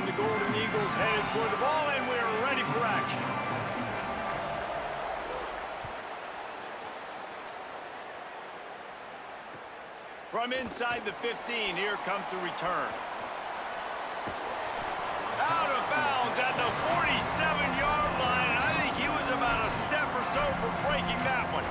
the Golden Eagles headed toward the ball, and we're ready for action. From inside the 15, here comes the return. Out of bounds at the 47-yard line, and I think he was about a step or so from breaking that one.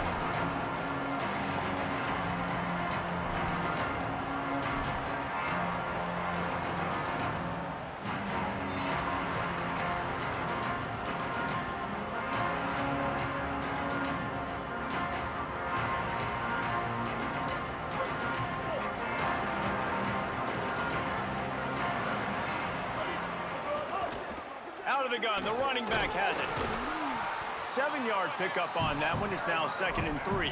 Out of the gun, the running back has it. 7-yard pickup on that one. Is now 2nd and 3.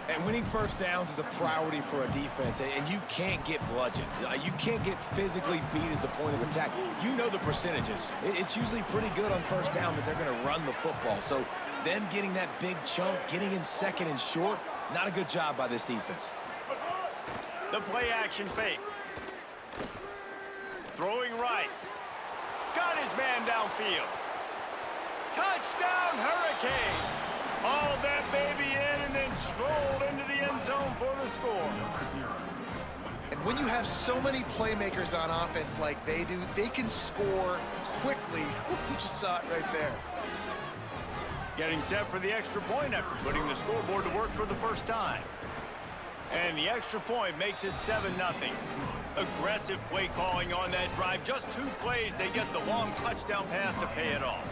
And winning first downs is a priority for a defense, and you can't get bludgeoned. You can't get physically beat at the point of attack. You know the percentages. It's usually pretty good on first down that they're going to run the football. So them getting that big chunk, getting in 2nd and short, not a good job by this defense. The play action fake. Throwing right. Got his man downfield. Touchdown, Hurricanes! Hauled that baby in and then strolled into the end zone for the score. And when you have so many playmakers on offense like they do, they can score quickly. You just saw it right there. Getting set for the extra point after putting the scoreboard to work for the first time. And the extra point makes it 7-0. Aggressive play calling on that drive. Just 2 plays, they get the long touchdown pass to pay it off.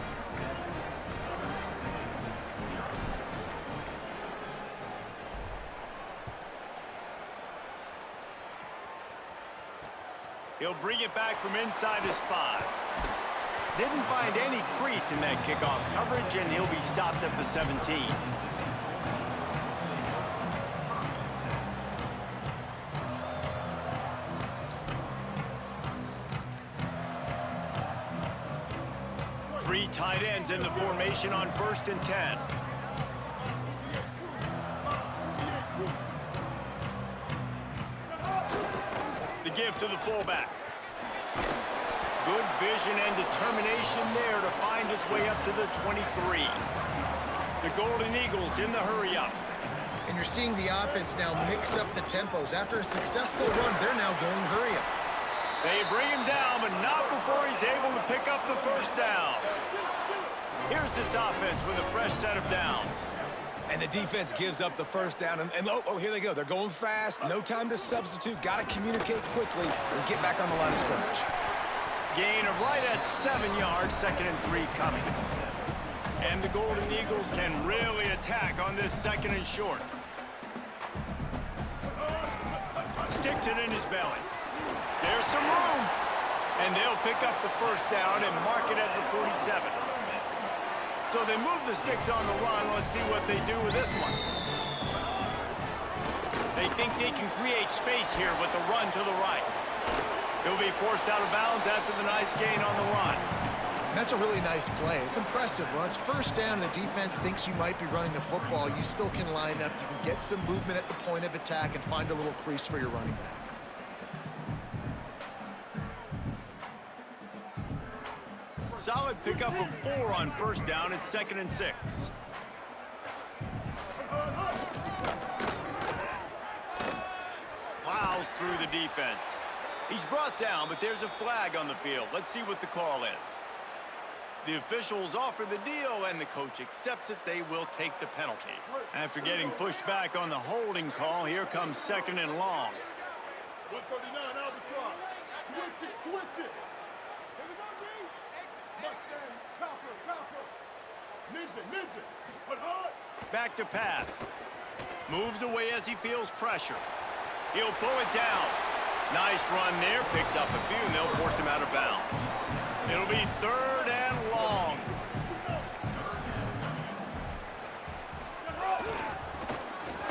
He'll bring it back from inside his 5. Didn't find any crease in that kickoff coverage, and he'll be stopped at the 17. Three tight ends in the formation on 1st and 10. The give to the fullback. Good vision and determination there to find his way up to the 23. The Golden Eagles in the hurry-up. And you're seeing the offense now mix up the tempos. After a successful run, they're now going hurry-up. They bring him down, but not before he's able to pick up the first down. Here's this offense with a fresh set of downs. And the defense gives up the first down. And oh, here they go. They're going fast. No time to substitute. Got to communicate quickly and get back on the line of scrimmage. Gain of right at 7 yards, 2nd and 3 coming. And the Golden Eagles can really attack on this 2nd and short. Sticks it in his belly. There's some room. And they'll pick up the first down and mark it at the 47. So they move the sticks on the run. Let's see what they do with this one. They think they can create space here with the run to the right. He'll be forced out of bounds after the nice gain on the run. And that's a really nice play. It's impressive. When it's first down and the defense thinks you might be running the football, you still can line up. You can get some movement at the point of attack and find a little crease for your running back. Solid pickup of 4 on first down. It's 2nd and 6. Plows through the defense. He's brought down, but there's a flag on the field. Let's see what the call is. The officials offer the deal, and the coach accepts it. They will take the penalty. After getting pushed back on the holding call, here comes 2nd and long. 139 Albatross. Switch it, switch it. Mustang, copper. Ninja. Hut, hut. Back to pass. Moves away as he feels pressure. He'll pull it down. Nice run there. Picks up a few, and they'll force him out of bounds. It'll be 3rd and long.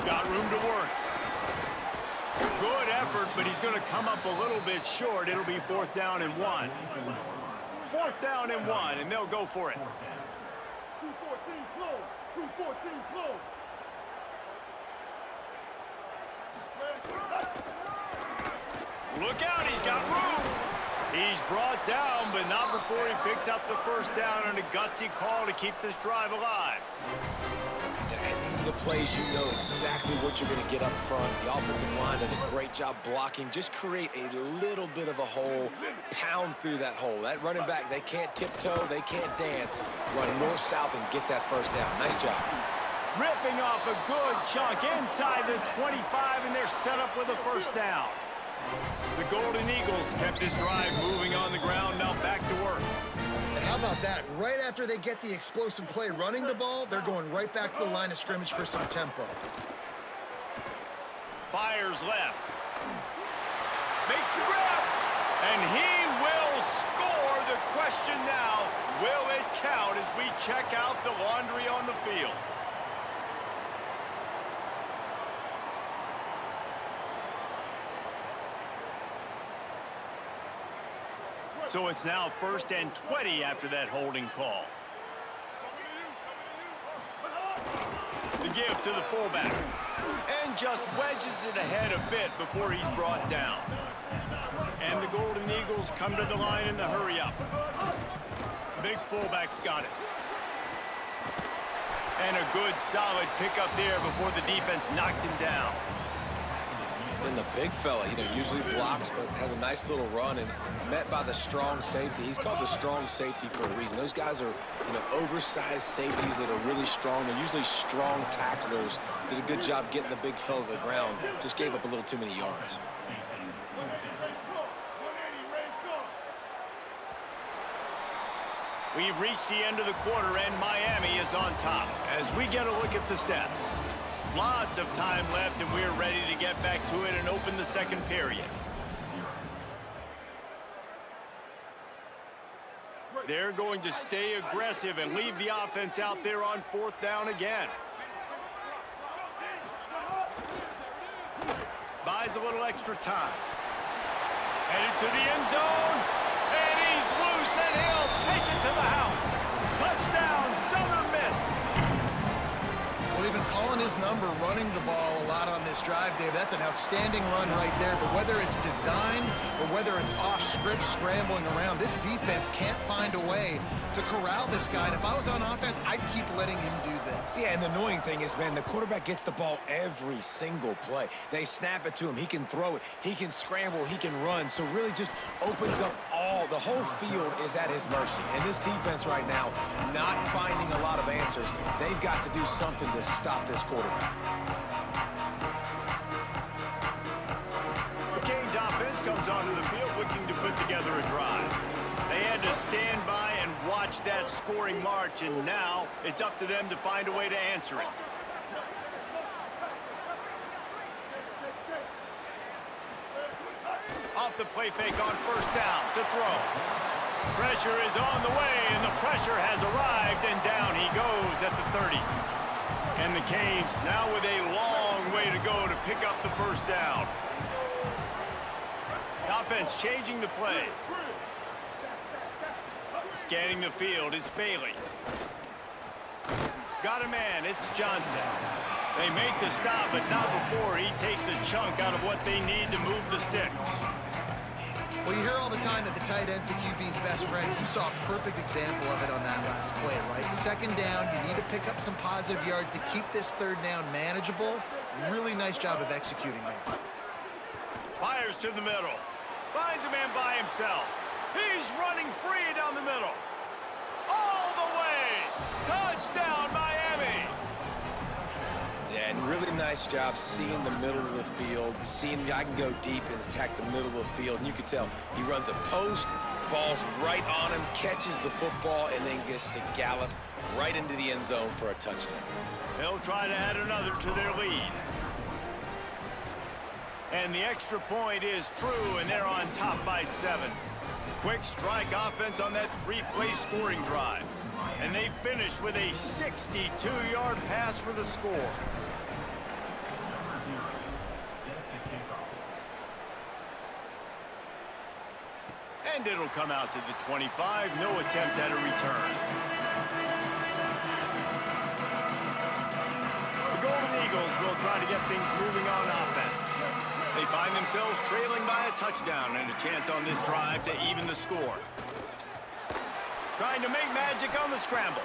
Got room to work. Good effort, but he's going to come up a little bit short. It'll be 4th down and 1. 4th down and 1, and they'll go for it. 214 close. 214 close. Look out, he's got room. He's brought down, but not before he picks up the first down and a gutsy call to keep this drive alive. And these are the plays you know exactly what you're going to get up front. The offensive line does a great job blocking. Just create a little bit of a hole, pound through that hole. That running back, they can't tiptoe, they can't dance. Run north-south and get that first down. Nice job. Ripping off a good chunk inside the 25, and they're set up with a first down. The Golden Eagles kept this drive moving on the ground, now back to work. And how about that? Right after they get the explosive play running the ball, they're going right back to the line of scrimmage for some tempo. Fires left. Makes the grab. And he will score. The question now, will it count as we check out the laundry on the field? So it's now 1st and 20 after that holding call. The give to the fullback. And just wedges it ahead a bit before he's brought down. And the Golden Eagles come to the line in the hurry-up. Big fullback's got it. And a good, solid pickup there before the defense knocks him down. And the big fella, usually blocks, but has a nice little run and met by the strong safety. He's called the strong safety for a reason. Those guys are, oversized safeties that are really strong. They're usually strong tacklers. Did a good job getting the big fella to the ground. Just gave up a little too many yards. We've reached the end of the quarter, and Miami is on top. As we get a look at the stats. Lots of time left, and we're ready to get back to it and open the second period. They're going to stay aggressive and leave the offense out there on 4th down again. Buys a little extra time. Headed to the end zone, and he's loose, and he'll take it to the house. Touchdown, Southern Miss. Well, they've been calling his number, running the ball a lot on this drive, Dave. That's an outstanding run right there. But whether it's designed or whether it's off script, scrambling around, this defense can't find a way to corral this guy. And if I was on offense, I'd keep letting him do this. Yeah, and the annoying thing is, man, the quarterback gets the ball every single play. They snap it to him. He can throw it. He can scramble. He can run. So really just opens up the whole field is at his mercy. And this defense right now, not finding a lot of answers. They've got to do something to stop this quarterback. The Canes offense comes onto the field looking to put together a drive. They had to stand by and watch that scoring march, and now it's up to them to find a way to answer it. Off the play fake on 1st down to throw. Pressure is on the way, and the pressure has arrived, and down he goes at the 30. And the Canes now with a long way to go to pick up the 1st down. The offense changing the play. Scanning the field, it's Bailey. Got a man, it's Johnson. They make the stop, but not before he takes a chunk out of what they need to move the sticks. Well, you hear all the time that the tight end's the QB's best friend. You saw a perfect example of it on that last play, right? 2nd down, you need to pick up some positive yards to keep this 3rd down manageable. Really nice job of executing there. Fires to the middle. Finds a man by himself. He's running free down the middle. All the way. Touchdown, Miami. Yeah, and really nice job seeing the middle of the field, seeing the guy can go deep and attack the middle of the field. And you can tell he runs a post, ball's right on him, catches the football, and then gets to gallop right into the end zone for a touchdown. They'll try to add another to their lead. And the extra point is true, and they're on top by 7. Quick strike offense on that 3-play scoring drive. And they finish with a 62-yard pass for the score. And it'll come out to the 25. No attempt at a return. The Golden Eagles will try to get things moving on offense. They find themselves trailing by a touchdown and a chance on this drive to even the score. Trying to make magic on the scramble.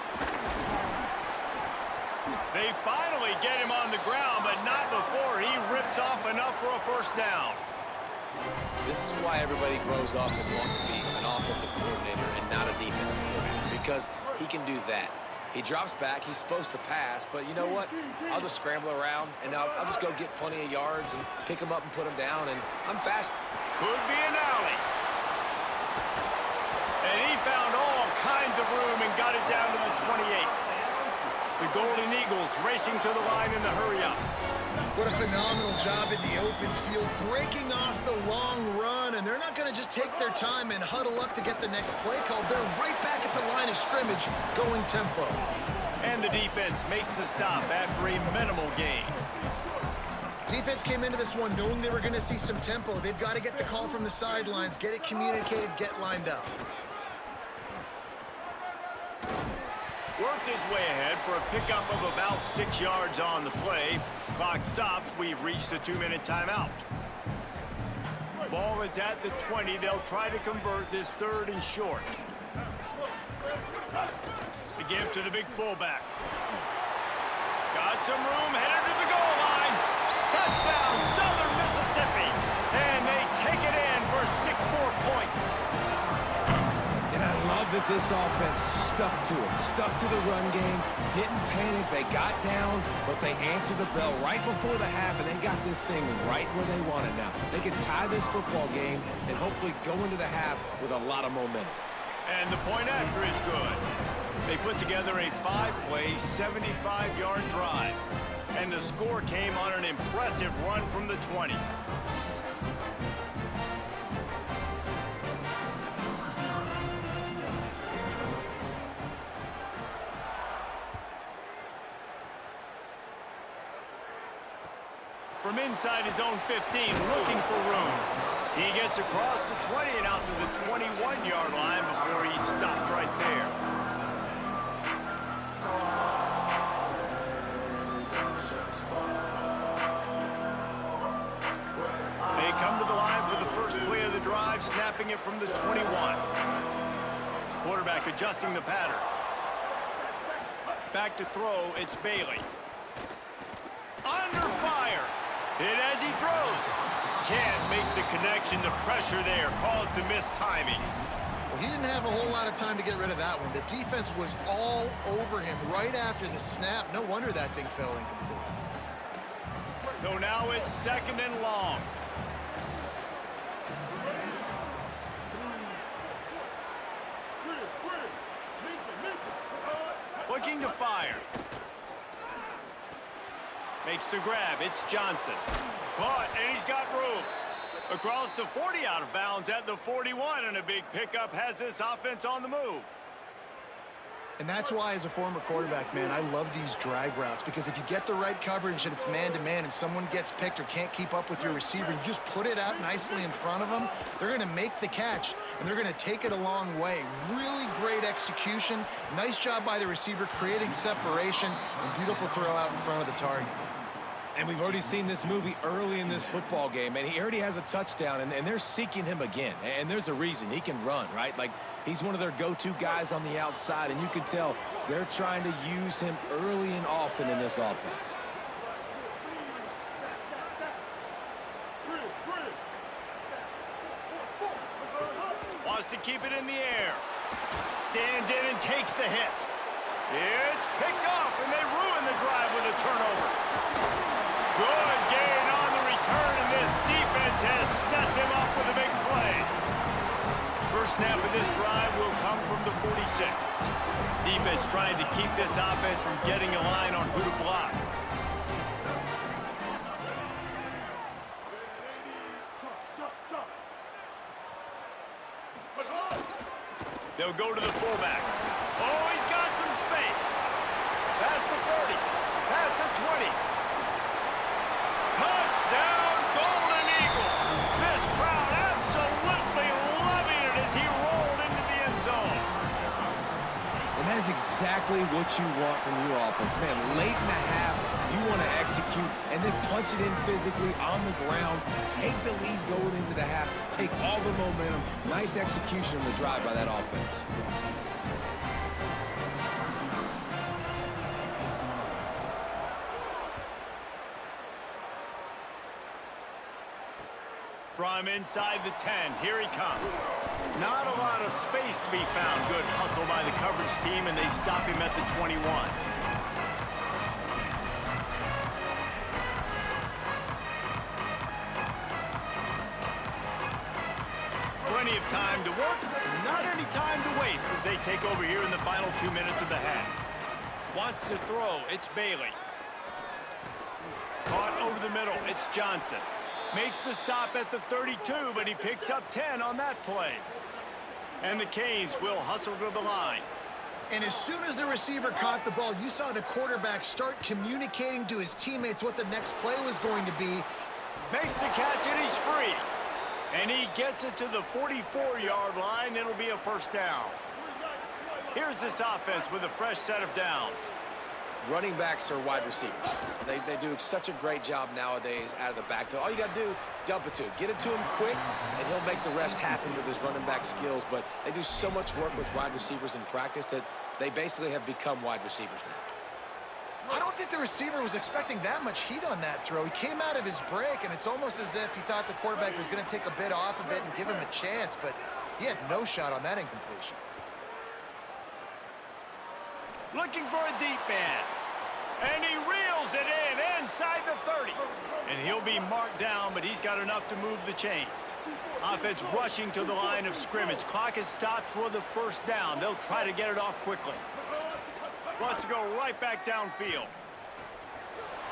They finally get him on the ground, but not before he rips off enough for a first down. This is why everybody grows up and wants to be an offensive coordinator and not a defensive coordinator, because he can do that. He drops back, he's supposed to pass, but you know what? I'll just scramble around, and I'll just go get plenty of yards and pick him up and put him down, and I'm fast. Could be an alley. And he found all kinds of room and got it down to the 28. The Golden Eagles racing to the line in the hurry-up. What a phenomenal job in the open field, breaking off the long run, and they're not going to just take their time and huddle up to get the next play called. They're right back at the line of scrimmage, going tempo. And the defense makes the stop after a minimal gain. Defense came into this one knowing they were going to see some tempo. They've got to get the call from the sidelines, get it communicated, get lined up. Worked his way ahead for a pickup of about 6 yards on the play. Clock stops. We've reached the 2-minute timeout. Ball is at the 20. They'll try to convert this 3rd and short. The give to the big fullback. Got some room, headed to the goal line. Touchdown, Southern Mississippi. And they take it in for 6 more points. And I love that this offense stuck to it, stuck to the run game, didn't panic, they got down, but they answered the bell right before the half, and they got this thing right where they want it now. They can tie this football game and hopefully go into the half with a lot of momentum. And the point after is good. They put together a 5-play, 75-yard drive, and the score came on an impressive run from the 20. From inside his own 15, looking for room. He gets across the 20 and out to the 21-yard line before he stopped right there. They come to the line for the first play of the drive, snapping it from the 21. Quarterback adjusting the pattern. Back to throw, it's Bailey. Under fire. Hit as he throws. Can't make the connection. The pressure there caused the missed timing. Well, he didn't have a whole lot of time to get rid of that one. The defense was all over him right after the snap. No wonder that thing fell incomplete. So now it's 2nd and long. Looking to fire. Makes the grab. It's Johnson. Caught, and he's got room. Across the 40, out of bounds at the 41, and a big pickup has this offense on the move. And that's why, as a former quarterback, man, I love these drag routes, because if you get the right coverage and it's man-to-man and someone gets picked or can't keep up with your receiver, you just put it out nicely in front of them, they're going to make the catch, and they're going to take it a long way. Really great execution. Nice job by the receiver creating separation, and beautiful throw out in front of the target. And we've already seen this movie early in this football game, and he already has a touchdown, and they're seeking him again. And there's a reason. He can run, right? Like, he's one of their go-to guys on the outside, and you can tell they're trying to use him early and often in this offense. Wants to keep it in the air. Stands in and takes the hit. It's picked off, and they ruin the drive with a turnover. Good gain on the return, and this defense has set them up with a big play. First snap of this drive will come from the 46. Defense trying to keep this offense from getting a line on who to block. They'll go to the fullback. Oh, he's got some space. Past the 30. Past the 20. Touchdown, Golden Eagles. This crowd absolutely loving it as he rolled into the end zone. And that is exactly what you want from your offense. Man, late in the half, you want to execute and then punch it in physically on the ground, take the lead going into the half, take all the momentum. Nice execution on the drive by that offense. From inside the 10, here he comes. Not a lot of space to be found. Good hustle by the coverage team, and they stop him at the 21. Plenty of time to work, not any time to waste as they take over here in the final 2 minutes of the half. Wants to throw, it's Bailey. Caught over the middle, it's Johnson. Makes the stop at the 32, but he picks up 10 on that play. And the Canes will hustle to the line. And as soon as the receiver caught the ball, you saw the quarterback start communicating to his teammates what the next play was going to be. Makes the catch, and he's free. And he gets it to the 44-yard line. It'll be a first down. Here's this offense with a fresh set of downs. Running backs are wide receivers. They do such a great job nowadays out of the backfield. All you got to do, dump it to him. Get it to him quick, and he'll make the rest happen with his running back skills. But they do so much work with wide receivers in practice that they basically have become wide receivers now. I don't think the receiver was expecting that much heat on that throw. He came out of his break, and it's almost as if he thought the quarterback was going to take a bit off of it and give him a chance, but he had no shot on that incompletion. Looking for a deep man. And he reels it in inside the 30. And he'll be marked down, but he's got enough to move the chains. Offense rushing to the line of scrimmage. Clock is stopped for the first down. They'll try to get it off quickly. Wants to go right back downfield.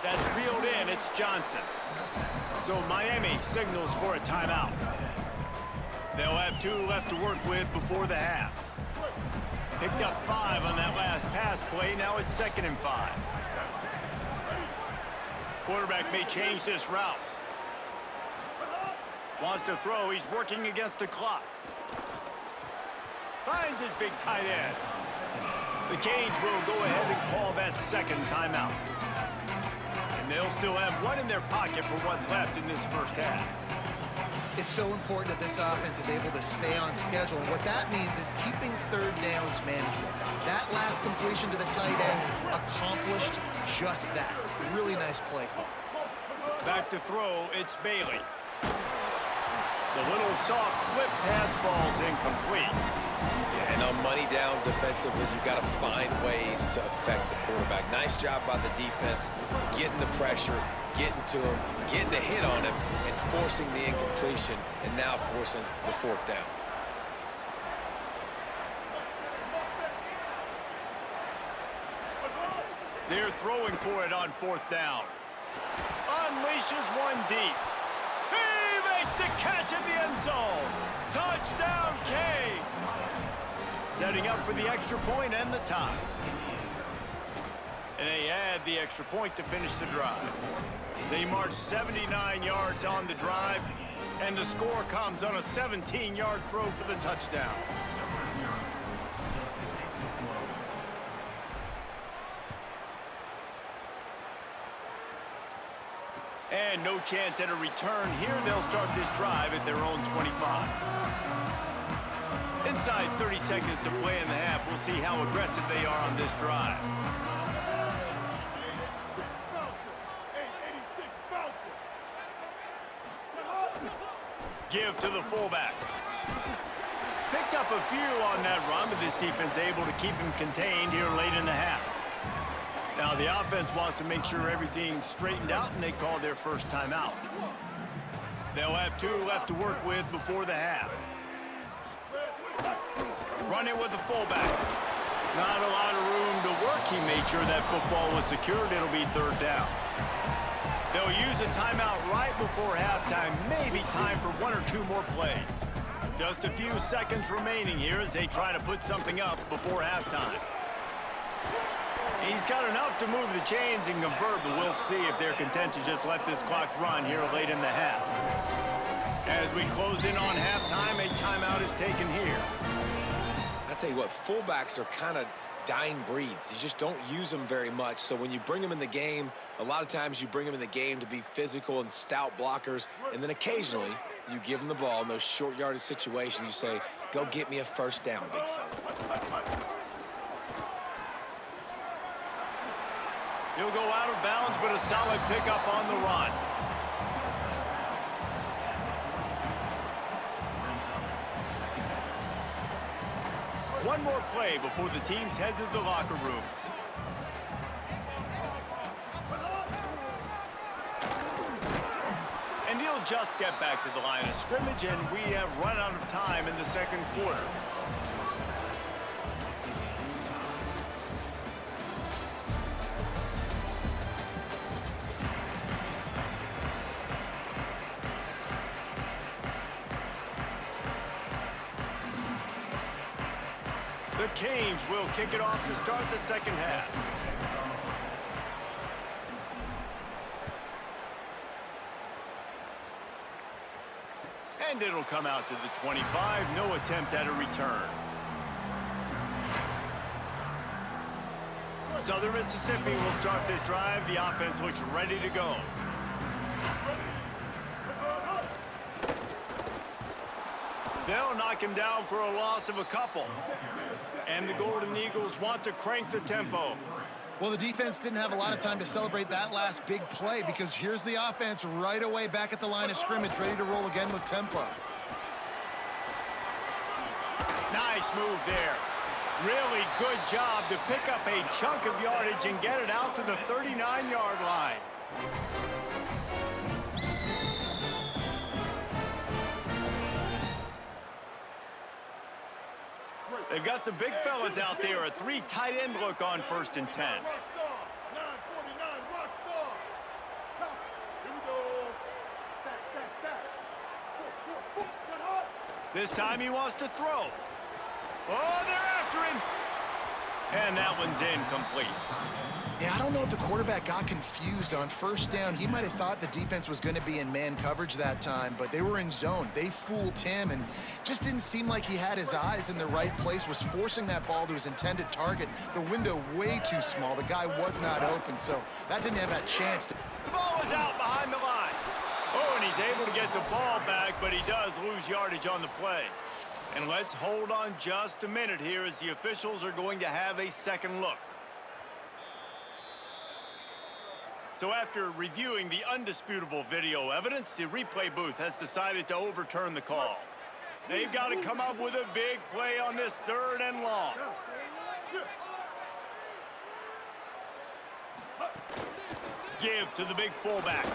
That's reeled in. It's Johnson. So Miami signals for a timeout. They'll have 2 left to work with before the half. Picked up 5 on that last pass play. Now it's 2nd and 5. Quarterback may change this route. Wants to throw. He's working against the clock. Finds his big tight end. The Canes will go ahead and call that second timeout. And they'll still have 1 in their pocket for what's left in this first half. It's so important that this offense is able to stay on schedule. And what that means is keeping third downs manageable. That last completion to the tight end accomplished just that. Really nice play call. Back to throw, it's Bailey. The little soft flip pass falls incomplete. Yeah, and on money down defensively, you've got to find ways to affect the quarterback. Nice job by the defense, getting the pressure, getting to him, getting a hit on him, and forcing the incompletion, and now forcing the 4th down. They're throwing for it on 4th down. Unleashes one deep. He makes the catch in the end zone. Touchdown, Canes. Setting up for the extra point and the tie. And they add the extra point to finish the drive. They march 79 yards on the drive, and the score comes on a 17-yard throw for the touchdown. And no chance at a return here. They'll start this drive at their own 25. Inside 30 seconds to play in the half. We'll see how aggressive they are on this drive. Give to the fullback. Picked up a few on that run, but this defense able to keep him contained here late in the half. Now the offense wants to make sure everything's straightened out, and they call their first timeout. They'll have 2 left to work with before the half. Run it with the fullback. Not a lot of room to work. He made sure that football was secured. It'll be 3rd down. They'll use a timeout right before halftime. Maybe time for 1 or 2 more plays. Just a few seconds remaining here as they try to put something up before halftime. He's got enough to move the chains and convert, but we'll see if they're content to just let this clock run here late in the half. As we close in on halftime, a timeout is taken here. I tell you what, fullbacks are kind of dying breeds. You just don't use them very much. So when you bring them in the game, a lot of times you bring them in the game to be physical and stout blockers, and then occasionally you give them the ball in those short yardage situations. You say, go get me a first down, big fella. He'll go out of bounds, but a solid pickup on the run. One more play before the teams head to the locker rooms. And he'll just get back to the line of scrimmage, and we have run out of time in the second quarter. The Canes will kick it off to start the second half. And it'll come out to the 25. No attempt at a return. Southern Mississippi will start this drive. The offense looks ready to go. They'll knock him down for a loss of a couple. And the Golden Eagles want to crank the tempo. Well, the defense didn't have a lot of time to celebrate that last big play because here's the offense right away back at the line of scrimmage, ready to roll again with tempo. Nice move there. Really good job to pick up a chunk of yardage and get it out to the 39-yard line. They've got the big fellas out there, a 3 tight end look on 1st and 10. Rockstar. 949, Rockstar. Here we go. Stack. Get hot. This time he wants to throw. Oh, they're after him. And that one's incomplete. Yeah, I don't know if the quarterback got confused on 1st down. He might have thought the defense was going to be in man coverage that time, but they were in zone. They fooled him and just didn't seem like he had his eyes in the right place, was forcing that ball to his intended target. The window way too small. The guy was not open, so that didn't have that chance. The ball is out behind the line. Oh, and he's able to get the ball back, but he does lose yardage on the play. And let's hold on just a minute here as the officials are going to have a second look. So after reviewing the undisputable video evidence, the replay booth has decided to overturn the call. They've got to come up with a big play on this 3rd and long. Give to the big fullback.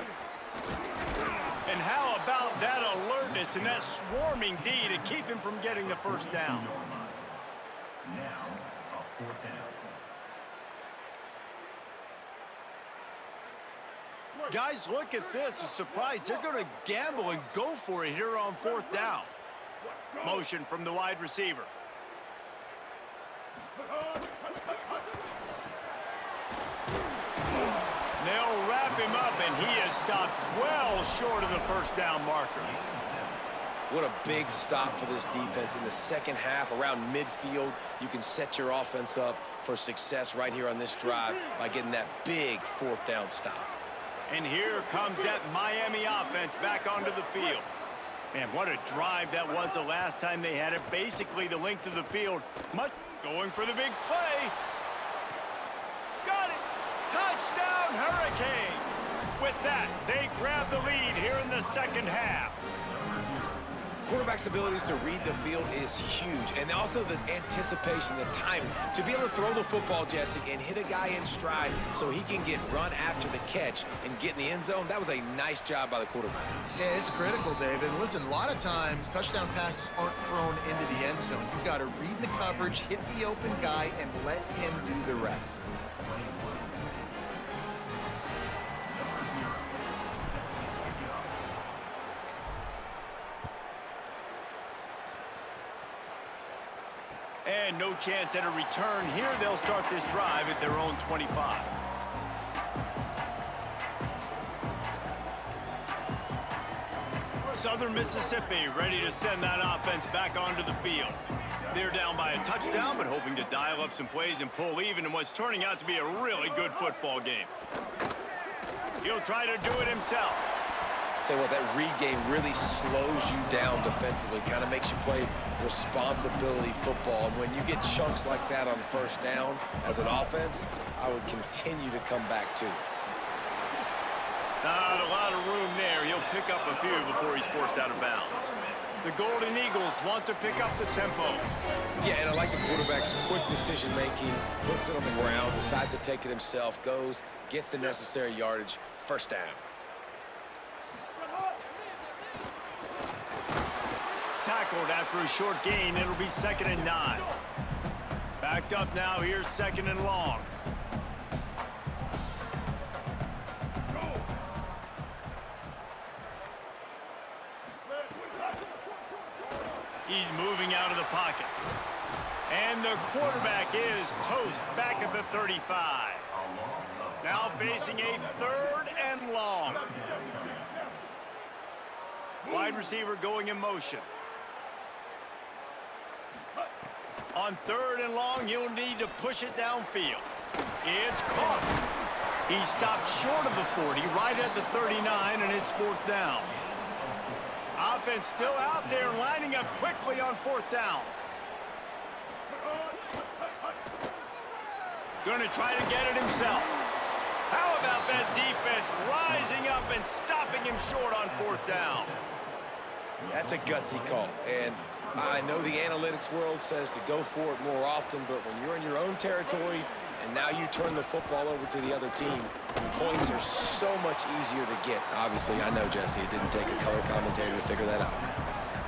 And how about that alertness and that swarming D to keep him from getting the 1st down? Now, a 4th down. Guys, look at this. A surprise. They're going to gamble and go for it here on 4th down. Motion from the wide receiver. They'll wrap him up, and he is stopped well short of the 1st down marker. What a big stop for this defense in the second half. Around midfield, you can set your offense up for success right here on this drive by getting that big 4th down stop. And here comes that Miami offense back onto the field. Man, what a drive that was the last time they had it. Basically the length of the field. Much going for the big play. Got it. Touchdown, Hurricanes. With that, they grab the lead here in the second half. Quarterback's abilities to read the field is huge, and also the anticipation, the timing. To be able to throw the football, Jesse, and hit a guy in stride so he can get run after the catch and get in the end zone, that was a nice job by the quarterback. Yeah, it's critical, David. Listen, a lot of times touchdown passes aren't thrown into the end zone. You've got to read the coverage, hit the open guy, and let him do the rest. And no chance at a return here. They'll start this drive at their own 25. Southern Mississippi ready to send that offense back onto the field. They're down by a touchdown, but hoping to dial up some plays and pull even in what's turning out to be a really good football game. He'll try to do it himself. Tell you what, that read game really slows you down defensively, kind of makes you play responsibility football. And when you get chunks like that on first down as an offense, I would continue to come back to it. Not a lot of room there. He'll pick up a few before he's forced out of bounds. The Golden Eagles want to pick up the tempo. Yeah, and I like the quarterback's quick decision-making, puts it on the ground, decides to take it himself, goes, gets the necessary yardage, first down. Tackled after a short gain, it'll be 2nd and 9. Backed up now, here's 2nd and long. He's moving out of the pocket. And the quarterback is toast back at the 35. Now facing a 3rd and long. Wide receiver going in motion. On 3rd and long, he'll need to push it downfield. It's caught. He stopped short of the 40, right at the 39, and it's 4th down. Offense still out there, lining up quickly on 4th down. Gonna try to get it himself. How about that defense rising up and stopping him short on 4th down? That's a gutsy call, and I know the analytics world says to go for it more often, but when you're in your own territory and now you turn the football over to the other team, points are so much easier to get. Obviously, I know, Jesse, it didn't take a color commentator to figure that out.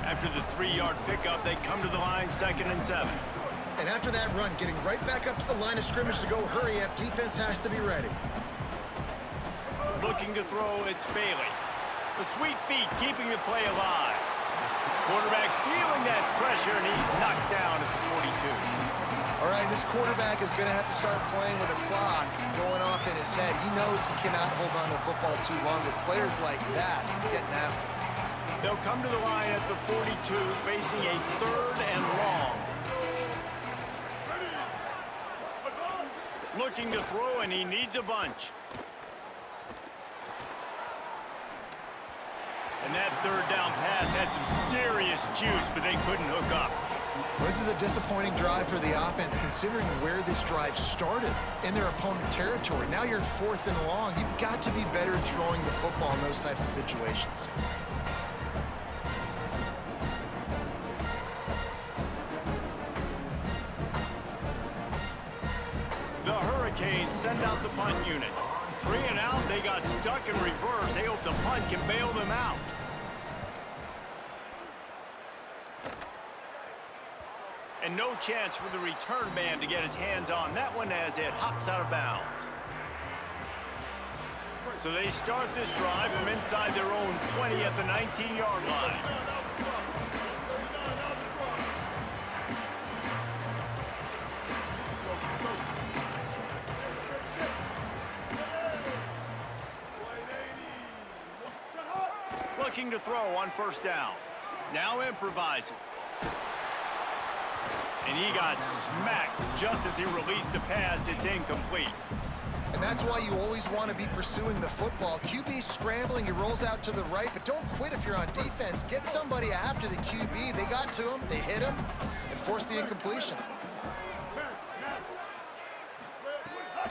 After the 3-yard pickup, they come to the line 2nd and 7. And after that run, getting right back up to the line of scrimmage to go hurry up, defense has to be ready. Looking to throw, it's Bailey. The sweet feet keeping the play alive. Quarterback feeling that pressure, and he's knocked down at the 42. All right, this quarterback is going to have to start playing with a clock going off in his head. He knows he cannot hold on to the football too long with players like that getting after him. They'll come to the line at the 42, facing a 3rd and long. Looking to throw, and he needs a bunch. And that 3rd down pass had some serious juice, but they couldn't hook up. Well, this is a disappointing drive for the offense, considering where this drive started in their opponent territory. Now you're 4th and long. You've got to be better throwing the football in those types of situations. The Hurricanes send out the punt unit. 3 and out, they got stuck in reverse. They hope the punt can bail them out. And no chance for the return man to get his hands on that one as it hops out of bounds. So they start this drive from inside their own 20 at the 19-yard line. Looking to throw on 1st down. Now improvising. And he got smacked just as he released the pass. It's incomplete. And that's why you always want to be pursuing the football. QB scrambling, he rolls out to the right, but don't quit if you're on defense. Get somebody after the QB. They got to him, they hit him, and forced the incompletion.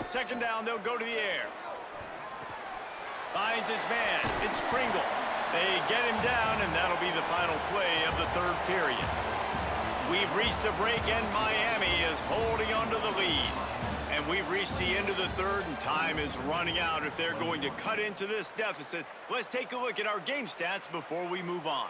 2nd down, they'll go to the air. Finds his man. It's Pringle. They get him down, and that'll be the final play of the 3rd period. We've reached a break, and Miami is holding on to the lead. And we've reached the end of the 3rd, and time is running out if they're going to cut into this deficit. Let's take a look at our game stats before we move on.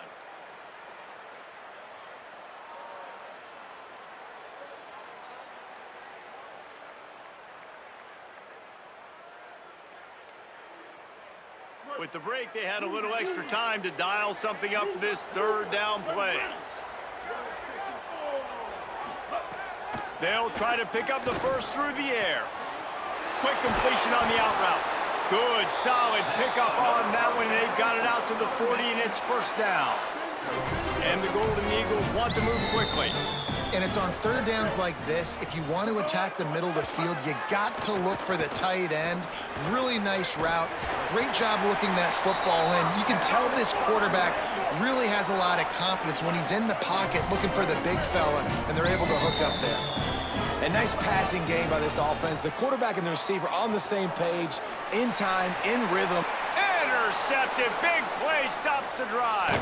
With the break, they had a little extra time to dial something up for this 3rd down play. They'll try to pick up the first through the air. Quick completion on the out route. Good, solid pickup on that one. They've got it out to the 40, and it's 1st down. And the Golden Eagles want to move quickly. And it's on third downs like this. If you want to attack the middle of the field, you got to look for the tight end. Really nice route. Great job looking that football in. You can tell this quarterback really has a lot of confidence when he's in the pocket looking for the big fella, and they're able to hook up there. A nice passing game by this offense. The quarterback and the receiver on the same page, in time, in rhythm. Intercepted. Big play stops the drive.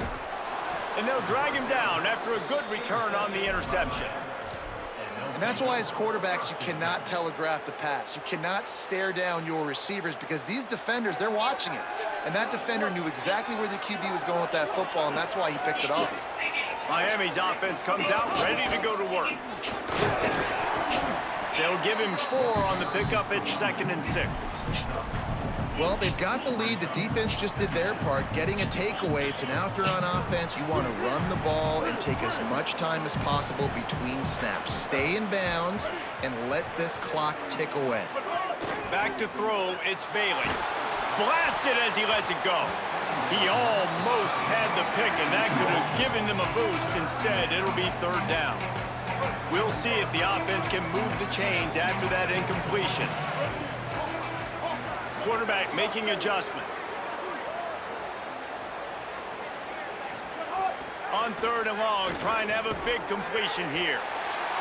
And they'll drag him down after a good return on the interception. And that's why as quarterbacks, you cannot telegraph the pass. You cannot stare down your receivers because these defenders, they're watching it. And that defender knew exactly where the QB was going with that football, and that's why he picked it off. Miami's offense comes out ready to go to work. They'll give him 4 on the pickup at 2nd and 6. Well, they've got the lead. The defense just did their part, getting a takeaway. So now if you're on offense, you want to run the ball and take as much time as possible between snaps. Stay in bounds and let this clock tick away. Back to throw, it's Bailey. Blasted as he lets it go. He almost had the pick, and that could have given them a boost. Instead, it'll be 3rd down. We'll see if the offense can move the chains after that incompletion. Quarterback making adjustments. On 3rd and long, trying to have a big completion here.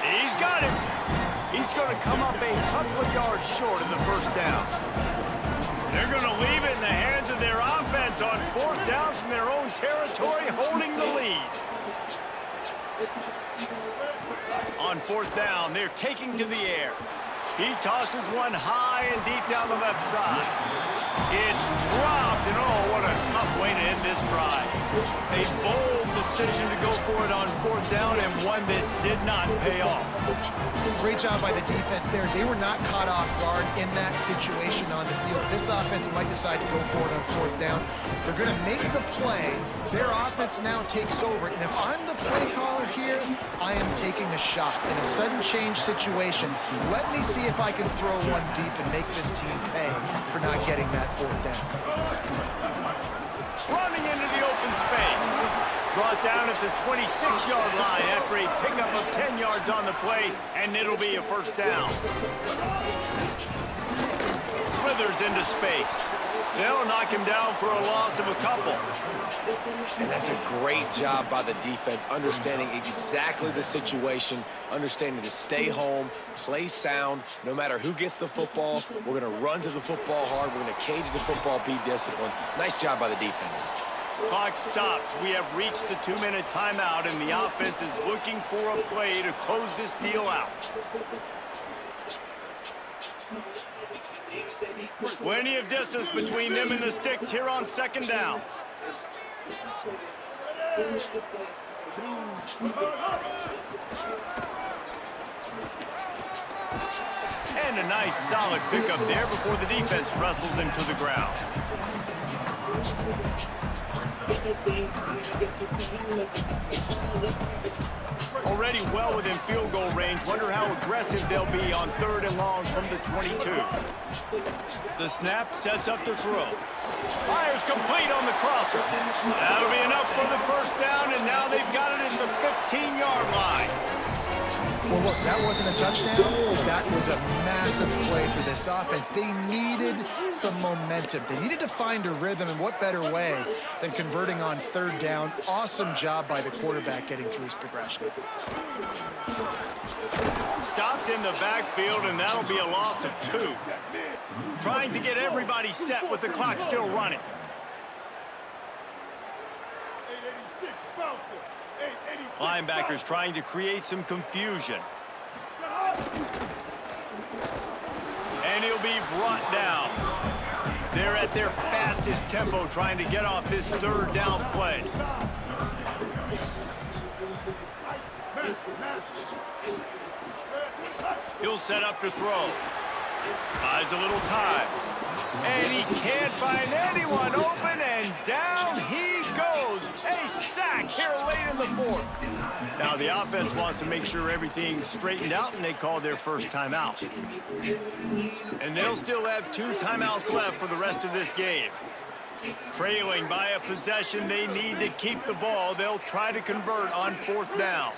He's got it. He's going to come up a couple of yards short in the 1st down. They're going to leave it in the hands of their offense on 4th down from their own territory, holding the lead. On 4th down, they're taking to the air. He tosses one high and deep down the left side. It's dropped, and oh, what a tough way to end this drive. A bold decision to go for it on 4th down, and one that did not pay off. Great job by the defense there. They were not caught off guard in that situation on the field. This offense might decide to go for it on 4th down. They're going to make the play. Their offense now takes over. And if I'm the play caller here, I am taking a shot. In a sudden change situation, let me see if I can throw one deep and make this team pay for not getting that 4th down. Running into the open space. Brought down at the 26-yard line after a pickup of 10 yards on the play, and it'll be a 1st down. Smithers into space. They'll knock him down for a loss of a couple. And that's a great job by the defense, understanding exactly the situation, understanding to stay home, play sound. No matter who gets the football, we're going to run to the football hard. We're going to cage the football, be disciplined. Nice job by the defense. Clock stops. We have reached the 2-minute timeout, and the offense is looking for a play to close this deal out. Plenty of distance between them and the sticks here on 2nd down. And a nice solid pickup there before the defense wrestles him to the ground. Already well within field goal range. Wonder how aggressive they'll be on 3rd and long from the 22. The snap sets up the throw. Fires complete on the crosser. That'll be enough for the 1st down, and now they've got it at the 15-yard line. Well, look, that wasn't a touchdown. That was a massive play for this offense. They needed some momentum. They needed to find a rhythm, and what better way than converting on 3rd down. Awesome job by the quarterback getting through his progression. Stopped in the backfield, and that'll be a loss of 2. Trying to get everybody set with the clock still running. 886 bouncer. 886 Linebackers trying to create some confusion. And he'll be brought down. They're at their fastest tempo trying to get off this 3rd down play. He'll set up to throw. Buys a little time. And he can't find anyone open, and down he goes. A sack here late in the 4th. Now the offense wants to make sure everything's straightened out, and they call their 1st timeout. And they'll still have 2 timeouts left for the rest of this game. Trailing by a possession, they need to keep the ball. They'll try to convert on 4th down.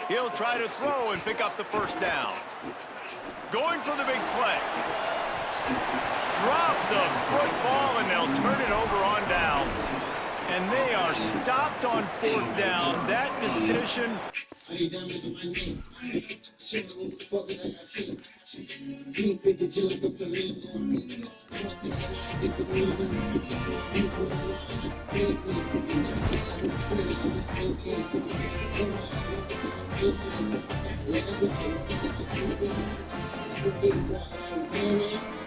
He'll try to throw and pick up the 1st down. Going for the big play. Drop the football, and they'll turn it over on downs. And they are stopped on 4th down. That decision...